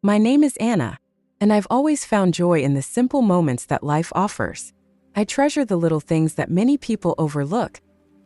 My name is Anna, and I've always found joy in the simple moments that life offers. I treasure the little things that many people overlook: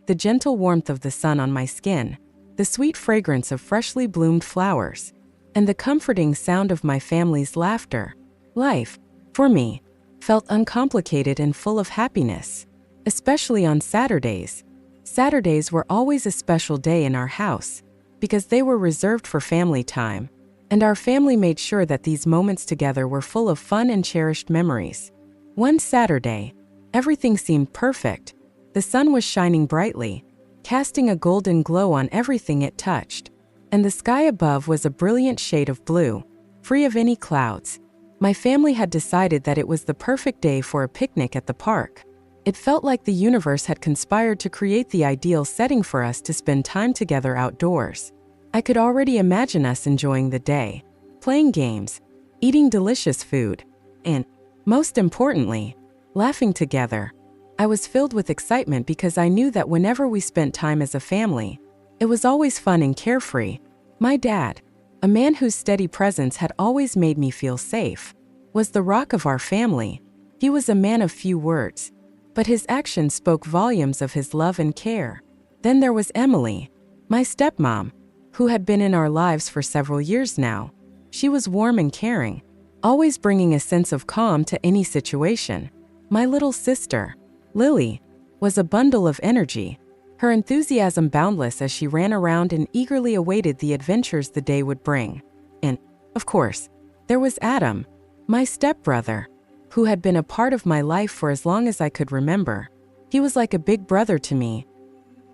the gentle warmth of the sun on my skin, the sweet fragrance of freshly bloomed flowers, and the comforting sound of my family's laughter. Life, for me, felt uncomplicated and full of happiness, especially on Saturdays. Saturdays were always a special day in our house because they were reserved for family time, and our family made sure that these moments together were full of fun and cherished memories. One Saturday, everything seemed perfect. The sun was shining brightly, casting a golden glow on everything it touched, and the sky above was a brilliant shade of blue, free of any clouds. My family had decided that it was the perfect day for a picnic at the park. It felt like the universe had conspired to create the ideal setting for us to spend time together outdoors. I could already imagine us enjoying the day, playing games, eating delicious food, and, most importantly, laughing together. I was filled with excitement because I knew that whenever we spent time as a family, it was always fun and carefree. My dad, a man whose steady presence had always made me feel safe, was the rock of our family. He was a man of few words, but his actions spoke volumes of his love and care. Then there was Emily, my stepmom, who had been in our lives for several years now. She was warm and caring, always bringing a sense of calm to any situation. My little sister, Lily, was a bundle of energy, her enthusiasm boundless as she ran around and eagerly awaited the adventures the day would bring. And, of course, there was Adam, my stepbrother, who had been a part of my life for as long as I could remember. He was like a big brother to me,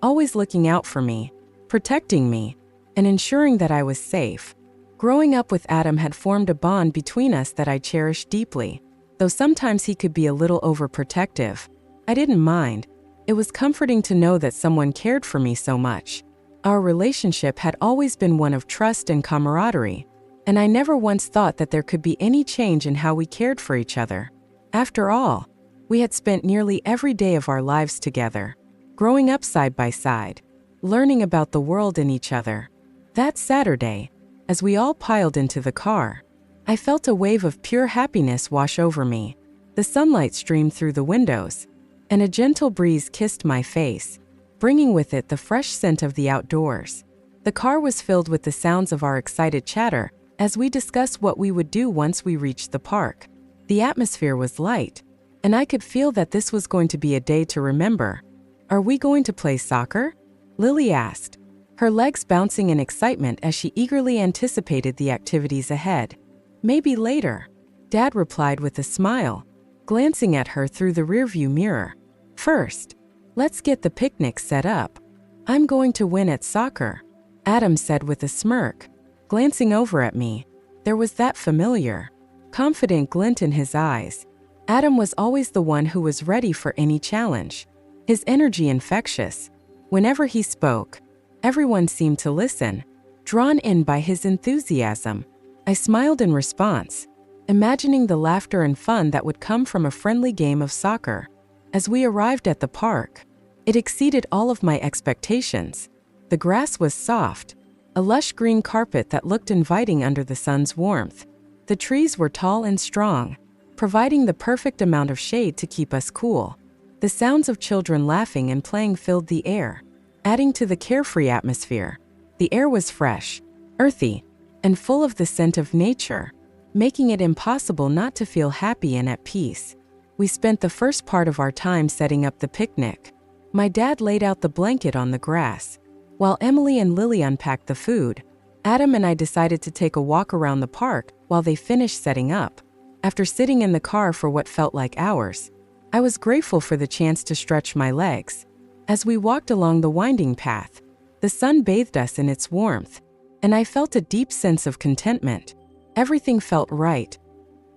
always looking out for me, protecting me, and ensuring that I was safe. Growing up with Adam had formed a bond between us that I cherished deeply. Though sometimes he could be a little overprotective, I didn't mind. It was comforting to know that someone cared for me so much. Our relationship had always been one of trust and camaraderie, and I never once thought that there could be any change in how we cared for each other. After all, we had spent nearly every day of our lives together, growing up side by side, learning about the world and each other. That Saturday, as we all piled into the car, I felt a wave of pure happiness wash over me. The sunlight streamed through the windows, and a gentle breeze kissed my face, bringing with it the fresh scent of the outdoors. The car was filled with the sounds of our excited chatter as we discussed what we would do once we reached the park. The atmosphere was light, and I could feel that this was going to be a day to remember. "Are we going to play soccer?" Lily asked, her legs bouncing in excitement as she eagerly anticipated the activities ahead. "Maybe later," Dad replied with a smile, glancing at her through the rearview mirror. "First, let's get the picnic set up. I'm going to win at soccer," Adam said with a smirk, glancing over at me. There was that familiar, confident glint in his eyes. Adam was always the one who was ready for any challenge, his energy infectious. Whenever he spoke, everyone seemed to listen, drawn in by his enthusiasm. I smiled in response, imagining the laughter and fun that would come from a friendly game of soccer. As we arrived at the park, it exceeded all of my expectations. The grass was soft, a lush green carpet that looked inviting under the sun's warmth. The trees were tall and strong, providing the perfect amount of shade to keep us cool. The sounds of children laughing and playing filled the air, adding to the carefree atmosphere. The air was fresh, earthy, and full of the scent of nature, making it impossible not to feel happy and at peace. We spent the first part of our time setting up the picnic. My dad laid out the blanket on the grass, while Emily and Lily unpacked the food. Adam and I decided to take a walk around the park while they finished setting up. After sitting in the car for what felt like hours, I was grateful for the chance to stretch my legs. As we walked along the winding path, the sun bathed us in its warmth, and I felt a deep sense of contentment. Everything felt right,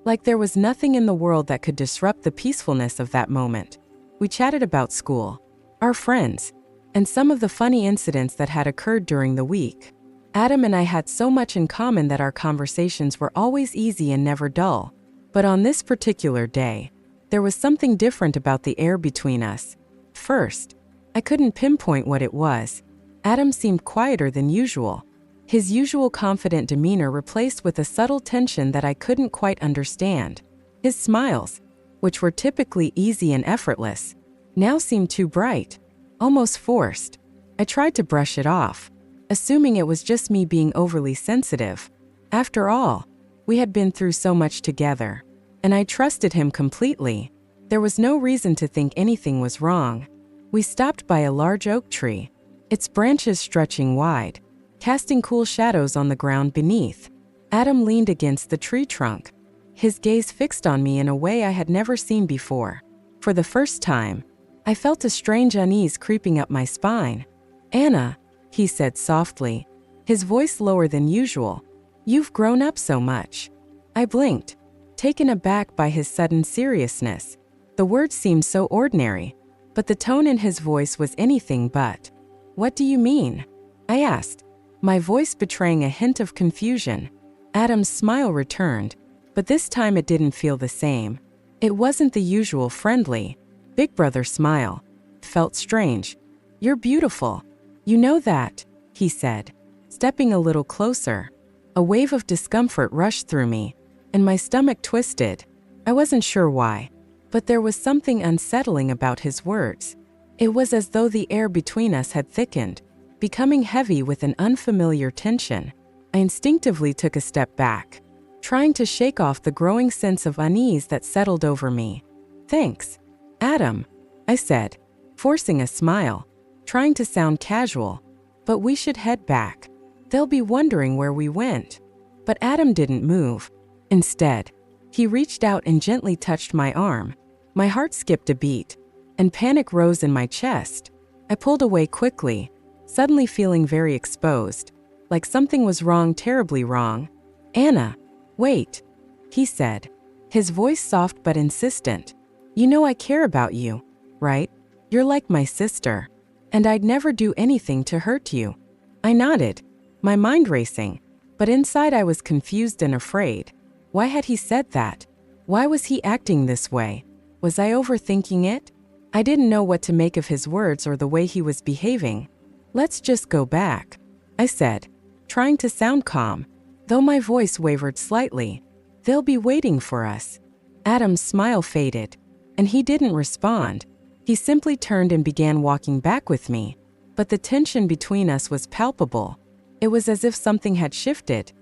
like there was nothing in the world that could disrupt the peacefulness of that moment. We chatted about school, our friends, and some of the funny incidents that had occurred during the week. Adam and I had so much in common that our conversations were always easy and never dull. But on this particular day, there was something different about the air between us. First, I couldn't pinpoint what it was. Adam seemed quieter than usual, his usual confident demeanor replaced with a subtle tension that I couldn't quite understand. His smiles, which were typically easy and effortless, now seemed too bright, almost forced. I tried to brush it off, assuming it was just me being overly sensitive. After all, we had been through so much together, and I trusted him completely. There was no reason to think anything was wrong. We stopped by a large oak tree, its branches stretching wide, casting cool shadows on the ground beneath. Adam leaned against the tree trunk, his gaze fixed on me in a way I had never seen before. For the first time, I felt a strange unease creeping up my spine. "Anna," he said softly, his voice lower than usual, "you've grown up so much." I blinked, taken aback by his sudden seriousness. The words seemed so ordinary, but the tone in his voice was anything but. "What do you mean?" I asked, my voice betraying a hint of confusion. Adam's smile returned, but this time it didn't feel the same. It wasn't the usual friendly, big brother smile. It felt strange. "You're beautiful. You know that," he said, stepping a little closer. A wave of discomfort rushed through me, and my stomach twisted. I wasn't sure why, but there was something unsettling about his words. It was as though the air between us had thickened, becoming heavy with an unfamiliar tension. I instinctively took a step back, trying to shake off the growing sense of unease that settled over me. "Thanks, Adam," I said, forcing a smile, trying to sound casual. "But we should head back. They'll be wondering where we went." But Adam didn't move. Instead, he reached out and gently touched my arm. My heart skipped a beat, and panic rose in my chest. I pulled away quickly, suddenly feeling very exposed, like something was wrong, terribly wrong. "Anna, wait," he said, his voice soft but insistent. "You know I care about you, right? You're like my sister, and I'd never do anything to hurt you." I nodded, my mind racing, but inside I was confused and afraid. Why had he said that? Why was he acting this way? Was I overthinking it? I didn't know what to make of his words or the way he was behaving. "Let's just go back," I said, trying to sound calm, though my voice wavered slightly. "They'll be waiting for us." Adam's smile faded, and he didn't respond. He simply turned and began walking back with me, but the tension between us was palpable. It was as if something had shifted,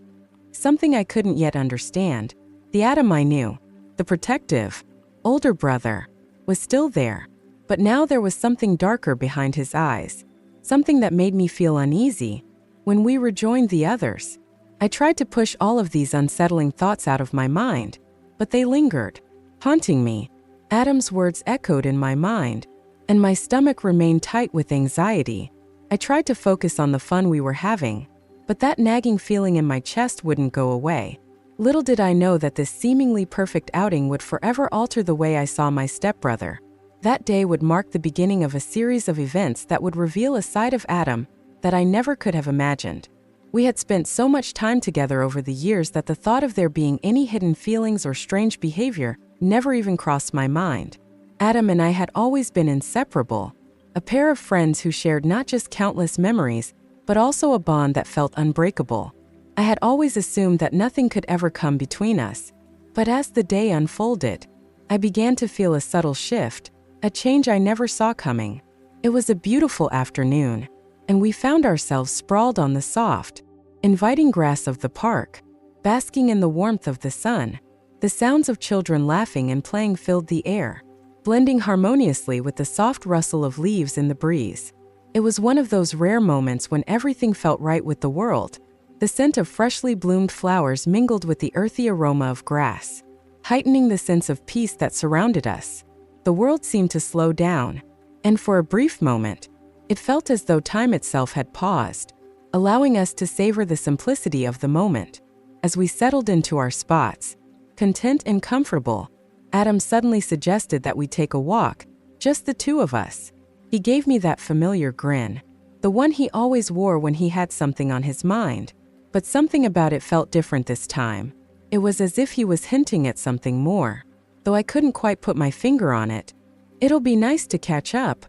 something I couldn't yet understand. The Adam I knew, the protective, older brother, was still there, but now there was something darker behind his eyes, something that made me feel uneasy. When we rejoined the others, I tried to push all of these unsettling thoughts out of my mind, but they lingered, haunting me. Adam's words echoed in my mind, and my stomach remained tight with anxiety. I tried to focus on the fun we were having, but that nagging feeling in my chest wouldn't go away. Little did I know that this seemingly perfect outing would forever alter the way I saw my stepbrother. That day would mark the beginning of a series of events that would reveal a side of Adam that I never could have imagined. We had spent so much time together over the years that the thought of there being any hidden feelings or strange behavior never even crossed my mind. Adam and I had always been inseparable, a pair of friends who shared not just countless memories, but also a bond that felt unbreakable. I had always assumed that nothing could ever come between us, but as the day unfolded, I began to feel a subtle shift, a change I never saw coming. It was a beautiful afternoon, and we found ourselves sprawled on the soft, inviting grass of the park, basking in the warmth of the sun. The sounds of children laughing and playing filled the air, blending harmoniously with the soft rustle of leaves in the breeze. It was one of those rare moments when everything felt right with the world. The scent of freshly bloomed flowers mingled with the earthy aroma of grass, heightening the sense of peace that surrounded us. The world seemed to slow down, and for a brief moment, it felt as though time itself had paused, allowing us to savor the simplicity of the moment. As we settled into our spots, content and comfortable, Adam suddenly suggested that we take a walk, just the two of us. He gave me that familiar grin, the one he always wore when he had something on his mind. But something about it felt different this time. It was as if he was hinting at something more, though I couldn't quite put my finger on it. "It'll be nice to catch up,"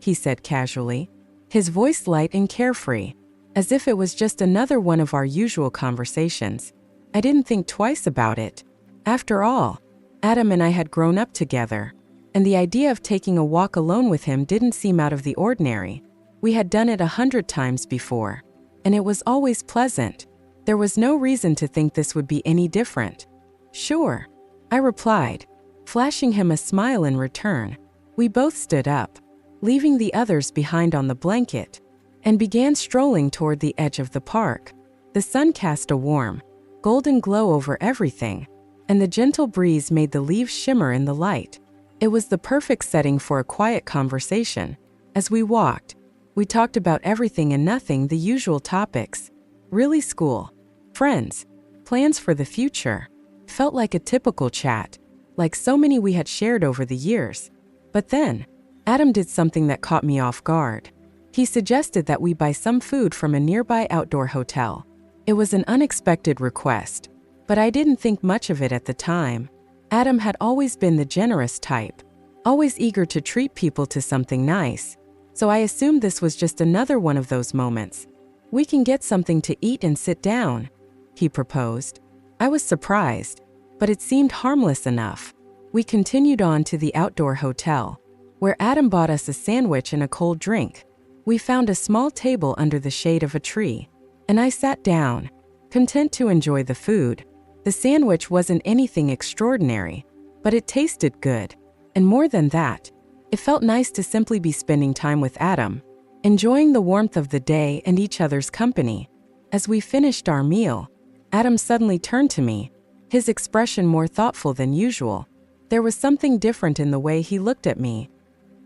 he said casually, his voice light and carefree. as if it was just another one of our usual conversations. I didn't think twice about it. After all, Adam and I had grown up together, and the idea of taking a walk alone with him didn't seem out of the ordinary. We had done it 100 times before, and it was always pleasant. There was no reason to think this would be any different. Sure, I replied, flashing him a smile in return. We both stood up, leaving the others behind on the blanket, and began strolling toward the edge of the park. The sun cast a warm, golden glow over everything, and the gentle breeze made the leaves shimmer in the light. It was the perfect setting for a quiet conversation. As we walked, we talked about everything and nothing, the usual topics. Really, school, friends, plans for the future. Felt like a typical chat, like so many we had shared over the years. But then, Adam did something that caught me off guard. He suggested that we buy some food from a nearby outdoor hotel. It was an unexpected request, but I didn't think much of it at the time. Adam had always been the generous type, always eager to treat people to something nice, so I assumed this was just another one of those moments. "We can get something to eat and sit down," he proposed. I was surprised, but it seemed harmless enough. We continued on to the outdoor hotel, where Adam bought us a sandwich and a cold drink. We found a small table under the shade of a tree, and I sat down, content to enjoy the food. The sandwich wasn't anything extraordinary, but it tasted good. And more than that, it felt nice to simply be spending time with Adam, enjoying the warmth of the day and each other's company. As we finished our meal, Adam suddenly turned to me, his expression more thoughtful than usual. There was something different in the way he looked at me,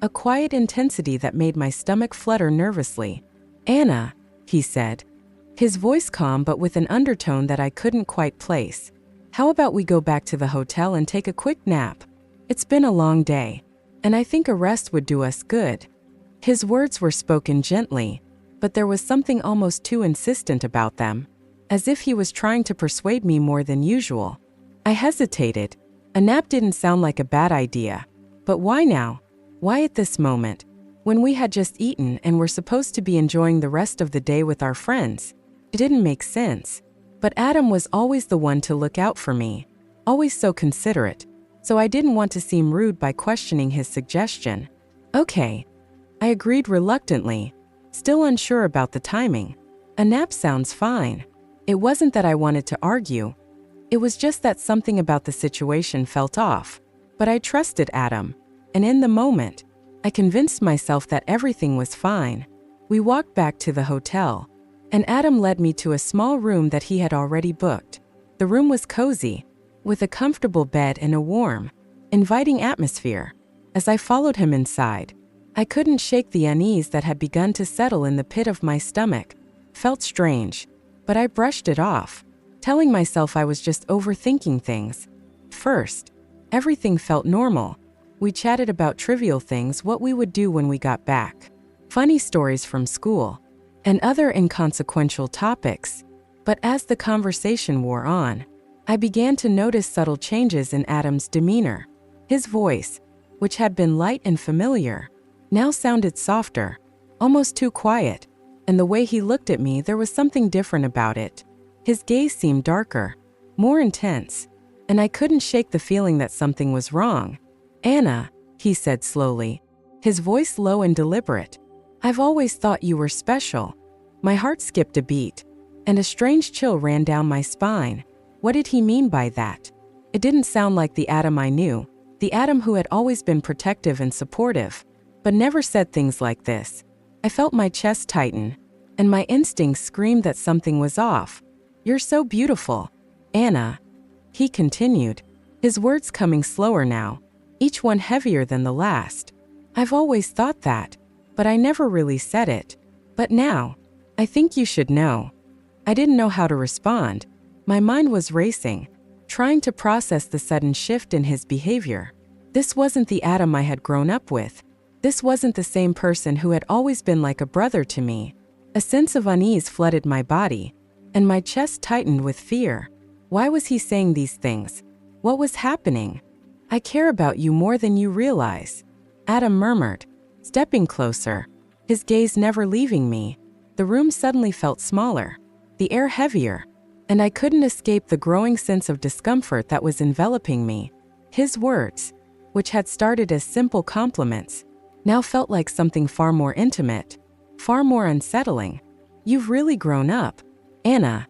a quiet intensity that made my stomach flutter nervously. "Anna," he said, his voice calm but with an undertone that I couldn't quite place. "How about we go back to the hotel and take a quick nap? It's been a long day, and I think a rest would do us good." His words were spoken gently, but there was something almost too insistent about them, as if he was trying to persuade me more than usual. I hesitated. A nap didn't sound like a bad idea, but why now? Why at this moment, when we had just eaten and were supposed to be enjoying the rest of the day with our friends? It didn't make sense. But Adam was always the one to look out for me, always so considerate, so I didn't want to seem rude by questioning his suggestion. "Okay," I agreed reluctantly, still unsure about the timing. "A nap sounds fine." It wasn't that I wanted to argue. It was just that something about the situation felt off. But I trusted Adam, and in the moment, I convinced myself that everything was fine. We walked back to the hotel, and Adam led me to a small room that he had already booked. The room was cozy, with a comfortable bed and a warm, inviting atmosphere. As I followed him inside, I couldn't shake the unease that had begun to settle in the pit of my stomach. Felt strange, but I brushed it off, telling myself I was just overthinking things. First, everything felt normal. We chatted about trivial things, what we would do when we got back, funny stories from school, and other inconsequential topics. But as the conversation wore on, I began to notice subtle changes in Adam's demeanor. His voice, which had been light and familiar, now sounded softer, almost too quiet, and the way he looked at me, there was something different about it. His gaze seemed darker, more intense, and I couldn't shake the feeling that something was wrong. "Anna," he said slowly, his voice low and deliberate, "I've always thought you were special." My heart skipped a beat, and a strange chill ran down my spine. What did he mean by that? It didn't sound like the Adam I knew, the Adam who had always been protective and supportive, but never said things like this. I felt my chest tighten, and my instincts screamed that something was off. "You're so beautiful, Anna," he continued, his words coming slower now, each one heavier than the last. "I've always thought that, but I never really said it. But now, I think you should know." I didn't know how to respond. My mind was racing, trying to process the sudden shift in his behavior. This wasn't the Adam I had grown up with. This wasn't the same person who had always been like a brother to me. A sense of unease flooded my body, and my chest tightened with fear. Why was he saying these things? What was happening? "I care about you more than you realize," Adam murmured, stepping closer, his gaze never leaving me. The room suddenly felt smaller, the air heavier, and I couldn't escape the growing sense of discomfort that was enveloping me. His words, which had started as simple compliments, now felt like something far more intimate, far more unsettling. "You've really grown up, Anna,"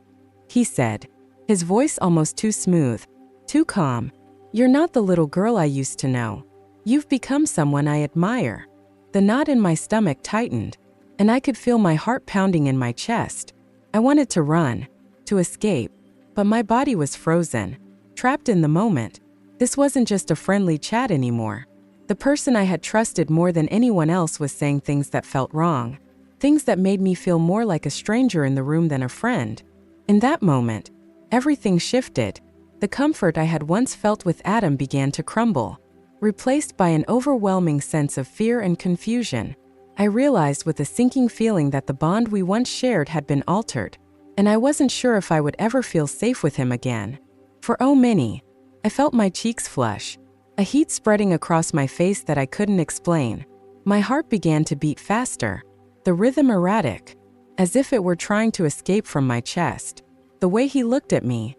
he said, his voice almost too smooth, too calm. "You're not the little girl I used to know. You've become someone I admire." The knot in my stomach tightened, and I could feel my heart pounding in my chest. I wanted to run, to escape, but my body was frozen, trapped in the moment. This wasn't just a friendly chat anymore. The person I had trusted more than anyone else was saying things that felt wrong, things that made me feel more like a stranger in the room than a friend. In that moment, everything shifted. The comfort I had once felt with Adam began to crumble, replaced by an overwhelming sense of fear and confusion. I realized with a sinking feeling that the bond we once shared had been altered, and I wasn't sure if I would ever feel safe with him again. For oh Minnie, I felt my cheeks flush, a heat spreading across my face that I couldn't explain. My heart began to beat faster, the rhythm erratic, as if it were trying to escape from my chest. The way he looked at me,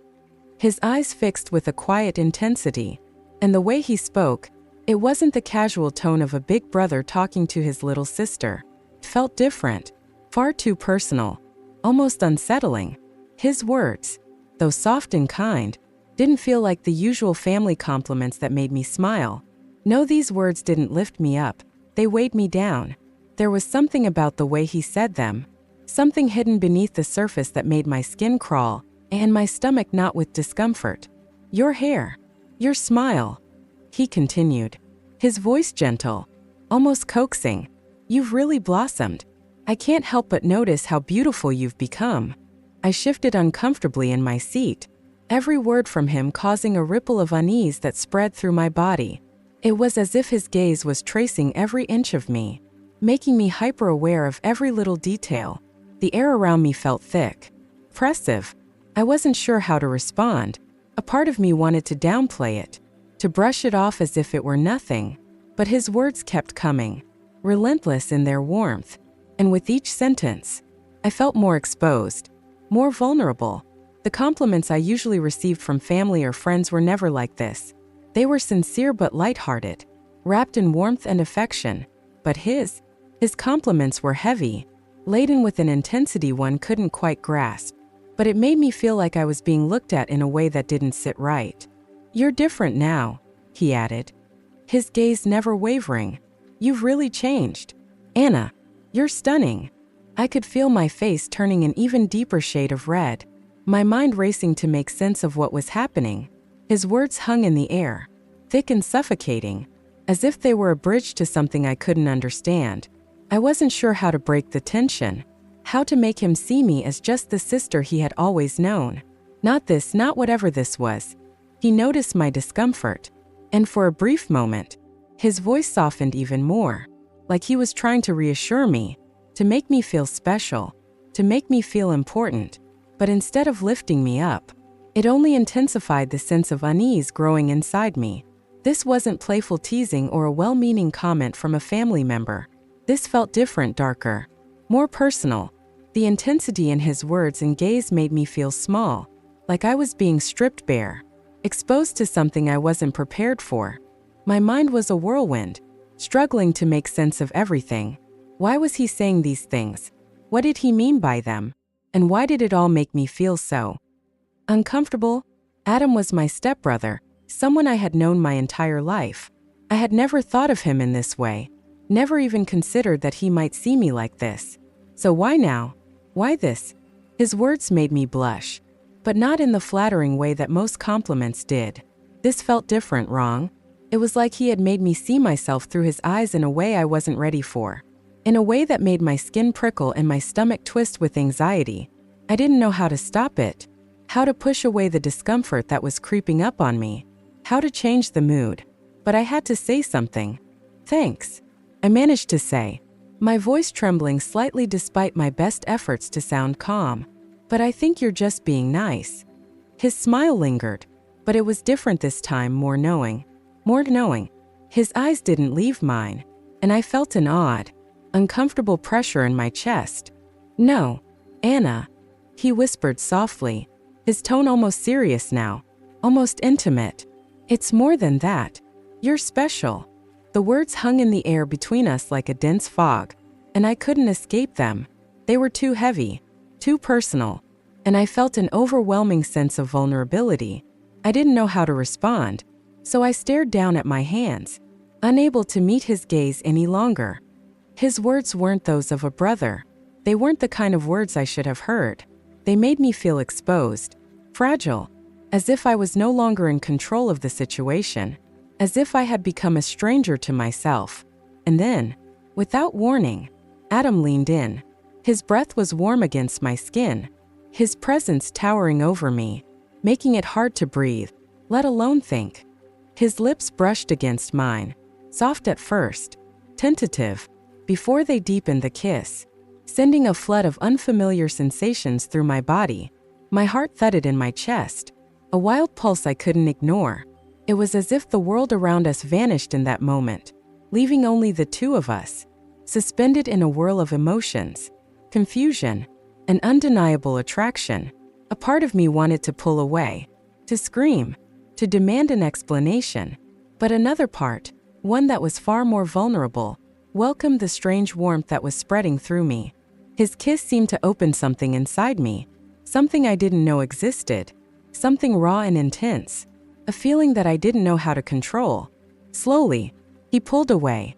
his eyes fixed with a quiet intensity, and the way he spoke, it wasn't the casual tone of a big brother talking to his little sister. It felt different, far too personal, almost unsettling. His words, though soft and kind, didn't feel like the usual family compliments that made me smile. No, these words didn't lift me up, they weighed me down. There was something about the way he said them, something hidden beneath the surface that made my skin crawl, and my stomach knot with discomfort. "Your hair, your smile," he continued, his voice gentle, almost coaxing. "You've really blossomed. I can't help but notice how beautiful you've become." I shifted uncomfortably in my seat, every word from him causing a ripple of unease that spread through my body. It was as if his gaze was tracing every inch of me, making me hyper-aware of every little detail. The air around me felt thick, oppressive. I wasn't sure how to respond. A part of me wanted to downplay it, to brush it off as if it were nothing. But his words kept coming, relentless in their warmth. And with each sentence, I felt more exposed, more vulnerable. The compliments I usually received from family or friends were never like this. They were sincere but lighthearted, wrapped in warmth and affection. But his compliments were heavy, laden with an intensity one couldn't quite grasp. But it made me feel like I was being looked at in a way that didn't sit right. "You're different now," he added, his gaze never wavering. "You've really changed. Anna, you're stunning." I could feel my face turning an even deeper shade of red, my mind racing to make sense of what was happening. His words hung in the air, thick and suffocating, as if they were a bridge to something I couldn't understand. I wasn't sure how to break the tension, how to make him see me as just the sister he had always known. Not whatever this was. He noticed my discomfort, and for a brief moment, his voice softened even more, like he was trying to reassure me, to make me feel special, to make me feel important. But instead of lifting me up, it only intensified the sense of unease growing inside me. This wasn't playful teasing or a well-meaning comment from a family member. This felt different, darker, more personal. The intensity in his words and gaze made me feel small, like I was being stripped bare, exposed to something I wasn't prepared for. My mind was a whirlwind, struggling to make sense of everything. Why was he saying these things? What did he mean by them? And why did it all make me feel so uncomfortable? Adam was my stepbrother, someone I had known my entire life. I had never thought of him in this way, never even considered that he might see me like this. So why now? Why this? His words made me blush, but not in the flattering way that most compliments did. This felt different, wrong. It was like he had made me see myself through his eyes in a way I wasn't ready for, in a way that made my skin prickle and my stomach twist with anxiety. I didn't know how to stop it, how to push away the discomfort that was creeping up on me, how to change the mood. But I had to say something. "Thanks," I managed to say, my voice trembling slightly despite my best efforts to sound calm. "But I think you're just being nice." His smile lingered, but it was different this time, more knowing. His eyes didn't leave mine, and I felt an odd, uncomfortable pressure in my chest. No, Anna, he whispered softly, his tone almost serious now, almost intimate. It's more than that. You're special. The words hung in the air between us like a dense fog, and I couldn't escape them. They were too heavy, too personal, and I felt an overwhelming sense of vulnerability. I didn't know how to respond, so I stared down at my hands, unable to meet his gaze any longer. His words weren't those of a brother. They weren't the kind of words I should have heard. They made me feel exposed, fragile, as if I was no longer in control of the situation, as if I had become a stranger to myself. And then, without warning, Adam leaned in. His breath was warm against my skin, his presence towering over me, making it hard to breathe, let alone think. His lips brushed against mine, soft at first, tentative, before they deepened the kiss, sending a flood of unfamiliar sensations through my body. My heart thudded in my chest, a wild pulse I couldn't ignore. It was as if the world around us vanished in that moment, leaving only the two of us, suspended in a whirl of emotions, confusion, and undeniable attraction. A part of me wanted to pull away, to scream, to demand an explanation, but another part, one that was far more vulnerable, welcomed the strange warmth that was spreading through me. His kiss seemed to open something inside me, something I didn't know existed, something raw and intense, a feeling that I didn't know how to control. Slowly, he pulled away,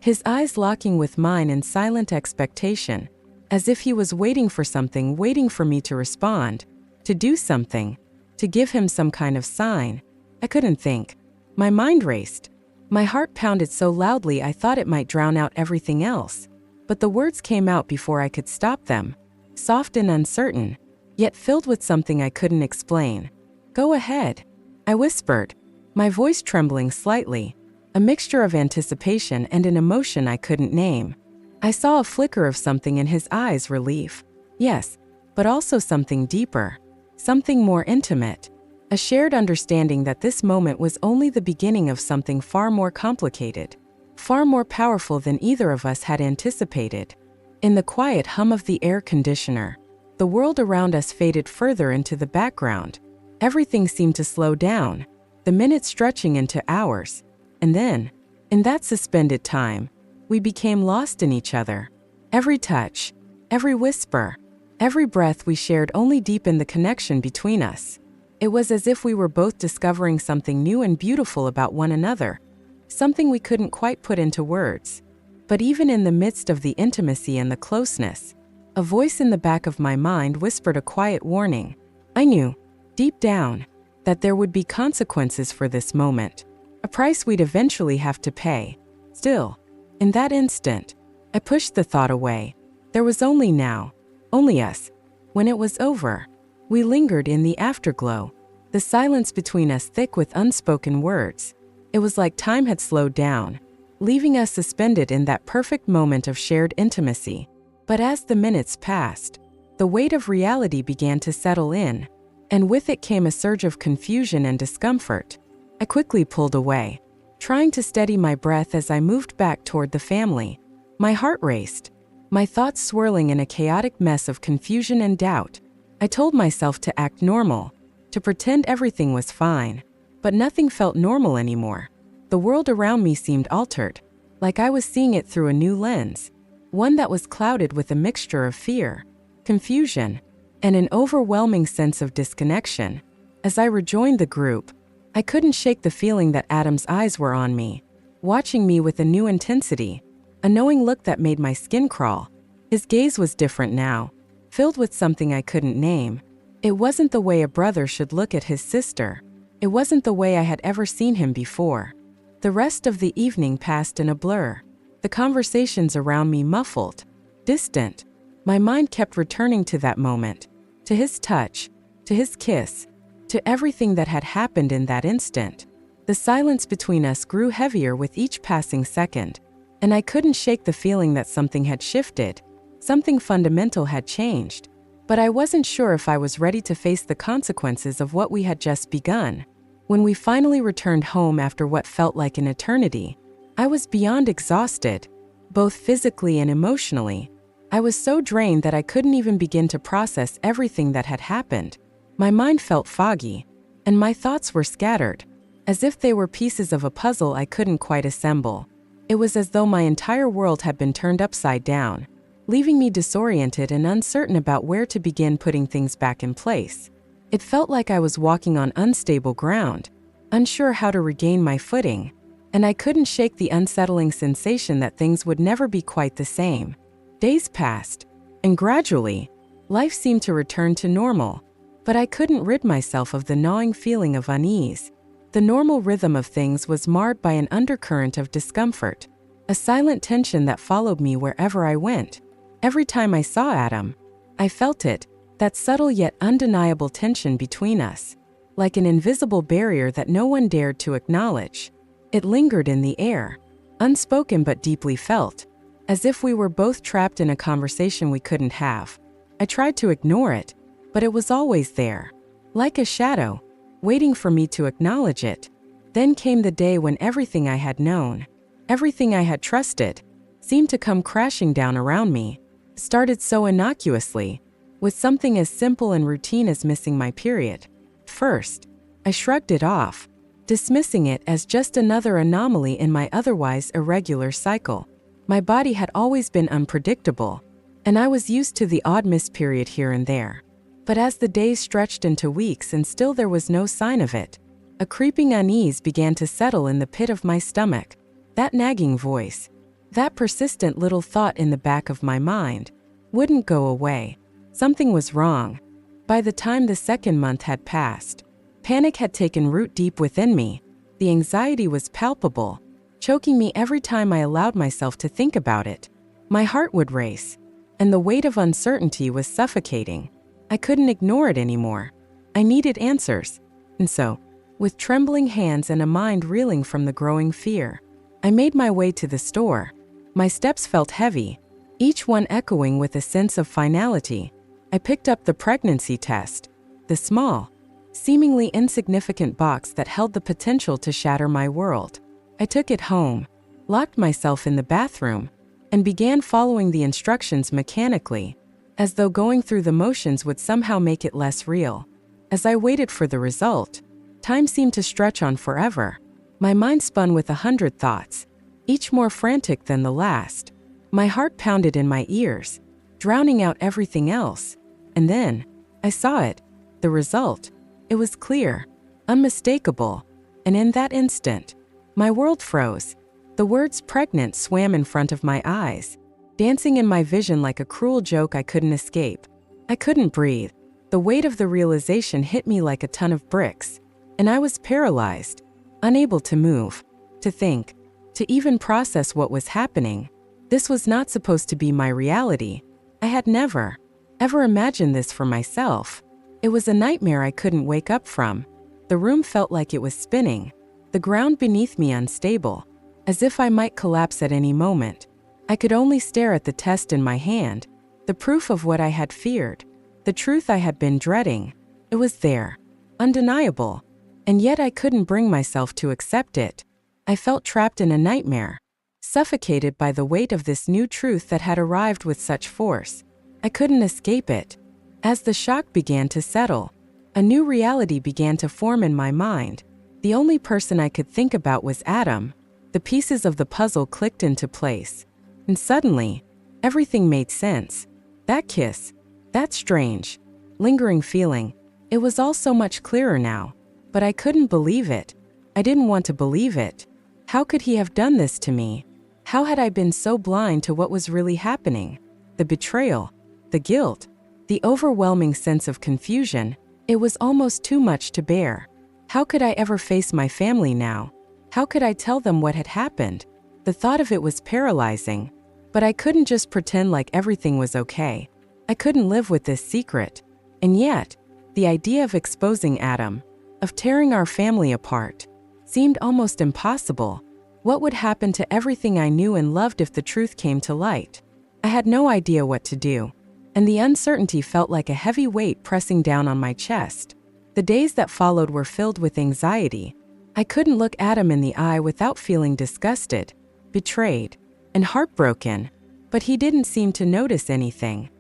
his eyes locking with mine in silent expectation, as if he was waiting for something, waiting for me to respond, to do something, to give him some kind of sign. I couldn't think. My mind raced. My heart pounded so loudly I thought it might drown out everything else. But the words came out before I could stop them, soft and uncertain, yet filled with something I couldn't explain. "Go ahead," I whispered, my voice trembling slightly, a mixture of anticipation and an emotion I couldn't name. I saw a flicker of something in his eyes, relief. Yes, but also something deeper, something more intimate, a shared understanding that this moment was only the beginning of something far more complicated, far more powerful than either of us had anticipated. In the quiet hum of the air conditioner, the world around us faded further into the background. Everything seemed to slow down, the minutes stretching into hours. And then, in that suspended time, we became lost in each other. Every touch, every whisper, every breath we shared only deepened the connection between us. It was as if we were both discovering something new and beautiful about one another, something we couldn't quite put into words. But even in the midst of the intimacy and the closeness, a voice in the back of my mind whispered a quiet warning. I knew, deep down, that there would be consequences for this moment, a price we'd eventually have to pay. Still, in that instant, I pushed the thought away. There was only now, only us. When it was over, we lingered in the afterglow, the silence between us thick with unspoken words. It was like time had slowed down, leaving us suspended in that perfect moment of shared intimacy. But as the minutes passed, the weight of reality began to settle in, and with it came a surge of confusion and discomfort. I quickly pulled away, trying to steady my breath as I moved back toward the family. My heart raced, my thoughts swirling in a chaotic mess of confusion and doubt. I told myself to act normal, to pretend everything was fine, but nothing felt normal anymore. The world around me seemed altered, like I was seeing it through a new lens, one that was clouded with a mixture of fear, confusion, and an overwhelming sense of disconnection. As I rejoined the group, I couldn't shake the feeling that Adam's eyes were on me, watching me with a new intensity, a knowing look that made my skin crawl. His gaze was different now, filled with something I couldn't name. It wasn't the way a brother should look at his sister. It wasn't the way I had ever seen him before. The rest of the evening passed in a blur, the conversations around me muffled, distant. My mind kept returning to that moment, to his touch, to his kiss, to everything that had happened in that instant. The silence between us grew heavier with each passing second, and I couldn't shake the feeling that something had shifted, something fundamental had changed. But I wasn't sure if I was ready to face the consequences of what we had just begun. When we finally returned home after what felt like an eternity, I was beyond exhausted, both physically and emotionally. I was so drained that I couldn't even begin to process everything that had happened. My mind felt foggy, and my thoughts were scattered, as if they were pieces of a puzzle I couldn't quite assemble. It was as though my entire world had been turned upside down, leaving me disoriented and uncertain about where to begin putting things back in place. It felt like I was walking on unstable ground, unsure how to regain my footing, and I couldn't shake the unsettling sensation that things would never be quite the same. Days passed, and gradually, life seemed to return to normal, but I couldn't rid myself of the gnawing feeling of unease. The normal rhythm of things was marred by an undercurrent of discomfort, a silent tension that followed me wherever I went. Every time I saw Adam, I felt it, that subtle yet undeniable tension between us, like an invisible barrier that no one dared to acknowledge. It lingered in the air, unspoken but deeply felt, as if we were both trapped in a conversation we couldn't have. I tried to ignore it, but it was always there, like a shadow, waiting for me to acknowledge it. Then came the day when everything I had known, everything I had trusted, seemed to come crashing down around me. It started so innocuously, with something as simple and routine as missing my period. First, I shrugged it off, dismissing it as just another anomaly in my otherwise irregular cycle. My body had always been unpredictable, and I was used to the odd missed period here and there. But as the days stretched into weeks and still there was no sign of it, a creeping unease began to settle in the pit of my stomach. That nagging voice, that persistent little thought in the back of my mind, wouldn't go away. Something was wrong. By the time the second month had passed, panic had taken root deep within me. The anxiety was palpable, choking me every time I allowed myself to think about it. My heart would race, and the weight of uncertainty was suffocating. I couldn't ignore it anymore. I needed answers. And so, with trembling hands and a mind reeling from the growing fear, I made my way to the store. My steps felt heavy, each one echoing with a sense of finality. I picked up the pregnancy test, the small, seemingly insignificant box that held the potential to shatter my world. I took it home, locked myself in the bathroom, and began following the instructions mechanically, as though going through the motions would somehow make it less real. As I waited for the result, time seemed to stretch on forever. My mind spun with 100 thoughts, each more frantic than the last. My heart pounded in my ears, drowning out everything else. And then, I saw it, the result. It was clear, unmistakable, and in that instant, my world froze. The words pregnant swam in front of my eyes, dancing in my vision like a cruel joke I couldn't escape. I couldn't breathe. The weight of the realization hit me like a ton of bricks, and I was paralyzed, unable to move, to think, to even process what was happening. This was not supposed to be my reality. I had never, ever imagined this for myself. It was a nightmare I couldn't wake up from. The room felt like it was spinning, the ground beneath me unstable, as if I might collapse at any moment. I could only stare at the test in my hand, the proof of what I had feared, the truth I had been dreading. It was there, undeniable, and yet I couldn't bring myself to accept it. I felt trapped in a nightmare, suffocated by the weight of this new truth that had arrived with such force. I couldn't escape it. As the shock began to settle, a new reality began to form in my mind. The only person I could think about was Adam. The pieces of the puzzle clicked into place, and suddenly, everything made sense. That kiss, that strange, lingering feeling, it was all so much clearer now. But I couldn't believe it. I didn't want to believe it. How could he have done this to me? How had I been so blind to what was really happening? The betrayal, the guilt, the overwhelming sense of confusion. It was almost too much to bear. How could I ever face my family now? How could I tell them what had happened? The thought of it was paralyzing. But I couldn't just pretend like everything was okay. I couldn't live with this secret. And yet, the idea of exposing Adam, of tearing our family apart, seemed almost impossible. What would happen to everything I knew and loved if the truth came to light? I had no idea what to do, and the uncertainty felt like a heavy weight pressing down on my chest. The days that followed were filled with anxiety. I couldn't look Adam in the eye without feeling disgusted, betrayed, and heartbroken. But he didn't seem to notice anything.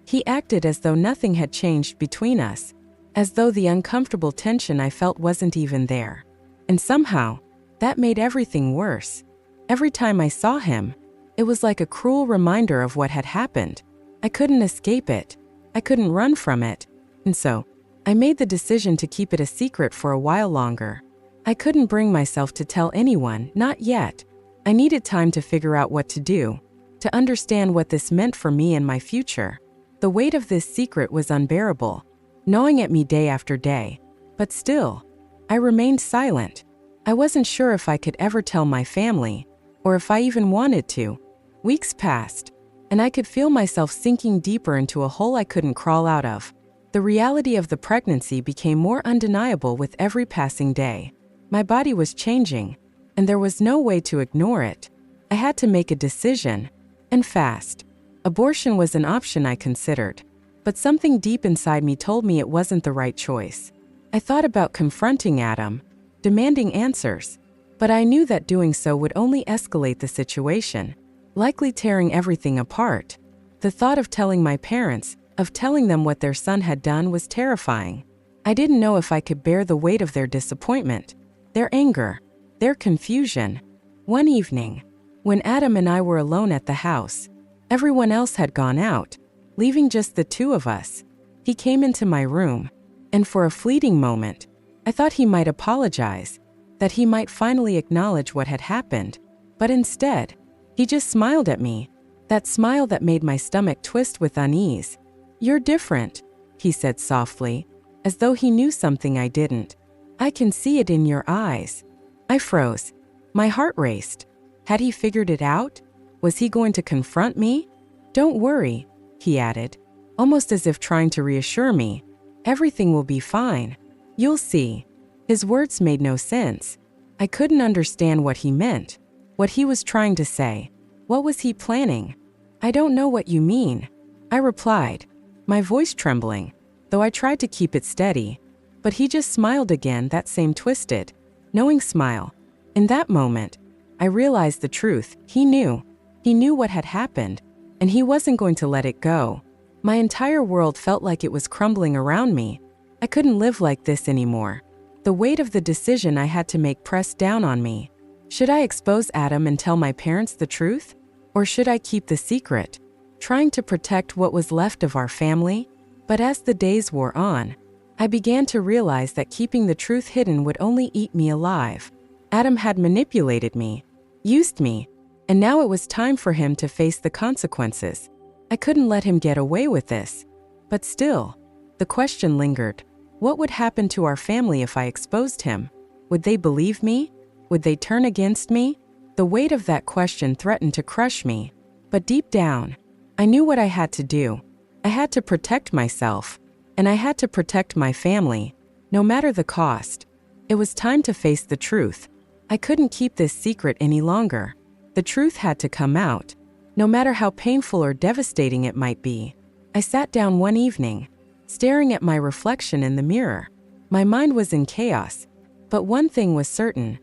He acted as though nothing had changed between us, as though the uncomfortable tension I felt wasn't even there. And somehow, that made everything worse. Every time I saw him, it was like a cruel reminder of what had happened. I couldn't escape it. I couldn't run from it. And so, I made the decision to keep it a secret for a while longer. I couldn't bring myself to tell anyone, not yet. I needed time to figure out what to do, to understand what this meant for me and my future. The weight of this secret was unbearable, gnawing at me day after day. But still, I remained silent. I wasn't sure if I could ever tell my family, or if I even wanted to. Weeks passed, and I could feel myself sinking deeper into a hole I couldn't crawl out of. The reality of the pregnancy became more undeniable with every passing day. My body was changing, and there was no way to ignore it. I had to make a decision, and fast. Abortion was an option I considered, but something deep inside me told me it wasn't the right choice. I thought about confronting Adam, demanding answers, but I knew that doing so would only escalate the situation, likely tearing everything apart. The thought of telling my parents, of telling them what their son had done, was terrifying. I didn't know if I could bear the weight of their disappointment, their anger, their confusion. One evening, when Adam and I were alone at the house, everyone else had gone out, leaving just the two of us. He came into my room, and for a fleeting moment, I thought he might apologize, that he might finally acknowledge what had happened. But instead, he just smiled at me, that smile that made my stomach twist with unease. "You're different," he said softly, as though he knew something I didn't. "I can see it in your eyes." I froze. My heart raced. Had he figured it out? Was he going to confront me? "Don't worry," he added, almost as if trying to reassure me. "Everything will be fine. You'll see." His words made no sense. I couldn't understand what he meant, what he was trying to say. What was he planning? "I don't know what you mean," I replied, my voice trembling, though I tried to keep it steady. But he just smiled again, that same twisted, knowing smile. In that moment, I realized the truth. He knew. He knew what had happened, and he wasn't going to let it go. My entire world felt like it was crumbling around me. I couldn't live like this anymore. The weight of the decision I had to make pressed down on me. Should I expose Adam and tell my parents the truth? Or should I keep the secret, trying to protect what was left of our family? But as the days wore on, I began to realize that keeping the truth hidden would only eat me alive. Adam had manipulated me, used me, and now it was time for him to face the consequences. I couldn't let him get away with this. But still, the question lingered. What would happen to our family if I exposed him? Would they believe me? Would they turn against me? The weight of that question threatened to crush me. But deep down, I knew what I had to do. I had to protect myself, and I had to protect my family, no matter the cost. It was time to face the truth. I couldn't keep this secret any longer. The truth had to come out, no matter how painful or devastating it might be. I sat down one evening, staring at my reflection in the mirror. My mind was in chaos, but one thing was certain.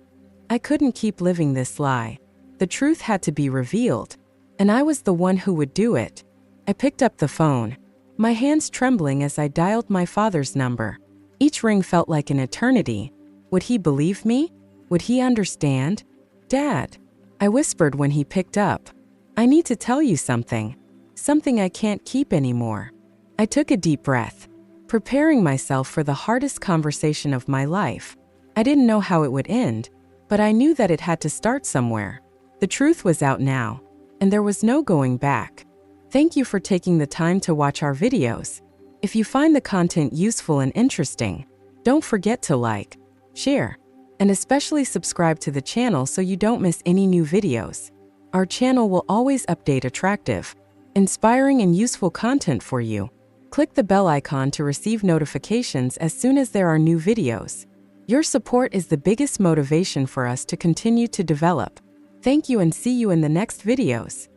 I couldn't keep living this lie. The truth had to be revealed, and I was the one who would do it. I picked up the phone, my hands trembling as I dialed my father's number. Each ring felt like an eternity. Would he believe me? Would he understand? "Dad," I whispered when he picked up. "I need to tell you something. Something I can't keep anymore." I took a deep breath, preparing myself for the hardest conversation of my life. I didn't know how it would end, but I knew that it had to start somewhere. The truth was out now, and there was no going back. Thank you for taking the time to watch our videos. If you find the content useful and interesting, don't forget to like, share, and especially subscribe to the channel so you don't miss any new videos. Our channel will always update attractive, inspiring, and useful content for you. Click the bell icon to receive notifications as soon as there are new videos. Your support is the biggest motivation for us to continue to develop. Thank you, and see you in the next videos.